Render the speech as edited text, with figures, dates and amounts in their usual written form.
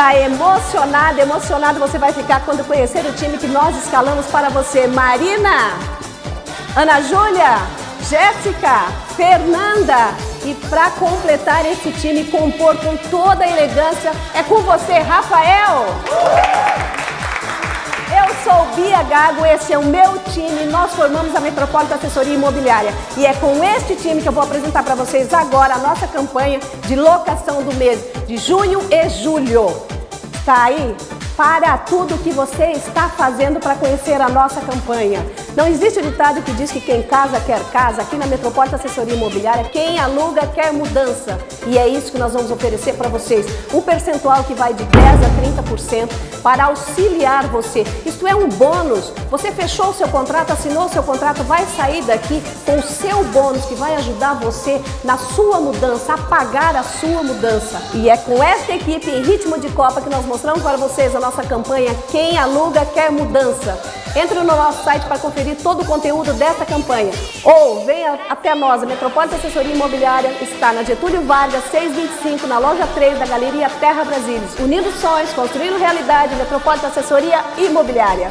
Tá emocionado, emocionado você vai ficar quando conhecer o time que nós escalamos para você. Marina, Ana Júlia, Jéssica, Fernanda. E para completar esse time, compor com toda a elegância, é com você, Rafael. Eu sou Bia Gago, esse é o meu time, nós formamos a Metropolitan Assessoria Imobiliária. E é com este time que eu vou apresentar para vocês agora a nossa campanha de locação do mês de junho e julho. Tá aí? Para tudo que você está fazendo para conhecer a nossa campanha. Não existe ditado que diz que quem casa quer casa. Aqui na Metropolitan Assessoria Imobiliária, quem aluga quer mudança. E é isso que nós vamos oferecer para vocês. Um percentual que vai de 10% a 30% para auxiliar você. Isto é um bônus. Você fechou o seu contrato, assinou o seu contrato, vai sair daqui com o seu bônus que vai ajudar você na sua mudança, a pagar a sua mudança. E é com esta equipe em ritmo de Copa que nós mostramos para vocês a nossa campanha Quem Aluga Quer Mudança. Entre no nosso site para conferir todo o conteúdo dessa campanha. Ou venha até nós, a Metropolitan Assessoria Imobiliária está na Getúlio Vargas, 625, na loja 3 da Galeria Terra Brasilis. Unindo sonhos, construindo realidade, Metropolitan Assessoria Imobiliária.